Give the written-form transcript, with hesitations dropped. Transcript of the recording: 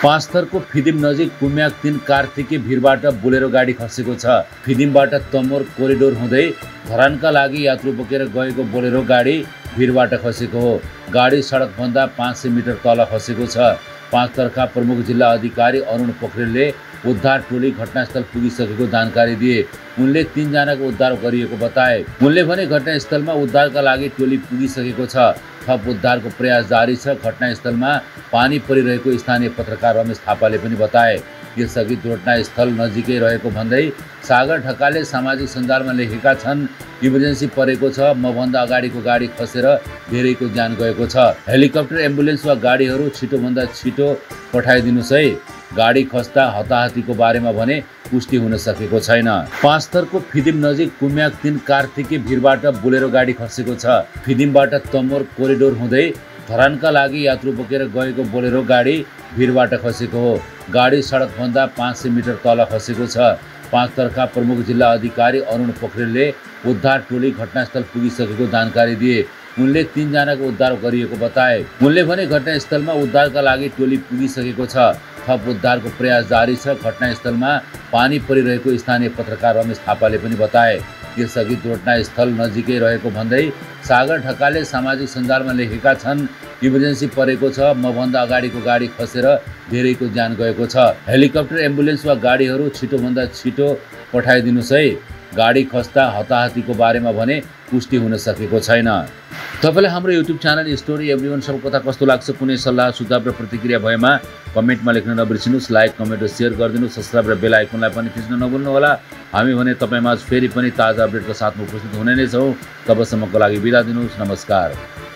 पाँचथरको फिदिम नजिक कुम्याक 3 कार्तिके भिरबाट बोलेरो गाडी खसेको छ। फिदिमबाट तमोर कोरिडोर हुँदै धरानका लागि यात्रु बोकेर गएको बोलेरो गाडी भिरबाट खसेको हो। गाडी सडकभन्दा 500 मिटर तल खसेको छ। पाँचथरका प्रमुख जिल्ला अधिकारी अरुण पोखरेलले उद्धार टोली घटनास्थल पुगिसकेको जानकारी दिए। उनले 3 जनाको उद्धार गरिएको बताए। उनले भने घटनास्थलमा उद्धारका लागि टोली पुगिसकेको छ। थप उद्धारको प्रयास जारी छ। घटनास्थलमा पानी परिरहेको स्थानीय पत्रकार रमेश थापाले पनि बताए। यसअघि दुर्घटनास्थल नजिकै रहेको भन्दै सागर ढकालले सामाजिक सञ्जालमा लेखेका छन्, इमर्जेन्सी परेको छ, मभन्दा अगाडिको गाडी खसेर धेरैको ज्यान गएको छ। हेलिकप्टर, एम्बुलेन्स वा गाडीहरू छिटोभन्दा छिटो पठाइदिनुस् है। गाडी खस्दा हताहतीको बारेमा भने पुष्टि हुन सकेको छैन। पाँचथरको फिदिम नजिक कुम्याक 3 कार्तिके भिरबाट बोलेरो गाडी खसेको छ। फिदिमबाट तमोर कोरिडोर हुँदै धरानका लागि यात्रु बोकेर गएको बोलेरो गाडी भिरबाट खसेको हो। गाडी सडकभन्दा 500 मिटर तल खसेको छ। पाँचथरका प्रमुख जिल्ला अधिकारी अरुण पोखरेलले उद्धार टोली घटनास्थल पुगिसकेको जानकारी दिए। उनले 3 जनाको उद्धार गरिएको बताए। उनले भने घटनास्थलमा उद्धारका लागि टोली पुगिसकेको छ। थप उद्धारको प्रयास जारी छ। घटनास्थलमा पानी परिरहेको स्थानीय पत्रकार रमेश थापाले पनि बताए। यसअघि दुर्घटनास्थल नजिकै रहेको भन्दै सागर ढकालले सामाजिक सञ्जालमा लेखेका छन्, इमर्जेन्सी परेको छ, मभन्दा अगाडिको गाडी खसेर धेरैको ज्यान गएको छ। हेलिकप्टर, एम्बुलेन्स वा गाडीहरू छिटोभन्दा छिटो पठाइदिनुस् है। गाडी खस्दा हताहतीको बारेमा भने पुष्टि हुन सकेको छैन। तपाईलाई हाम्रो युट्युब च्यानल स्टोरी एभ्रिवन सबको कथा कस्तो लाग्छ, कुनै सल्लाह सुझाव र प्रतिक्रिया भएमा कमेन्टमा लेख्न नबिर्सिनुस्। लाइक, कमेन्ट र सेयर गरिदिनुस्। सब्स्क्राइब र बेल आइकनलाई पनि थिच्न नभुल्नुहोला। हामी भने तपाईँमा फेरि पनि ताजा अपडेटको साथमा उपस्थित हुने नै छौँ। तबसम्मको लागि बिदा दिनुहोस्। नमस्कार।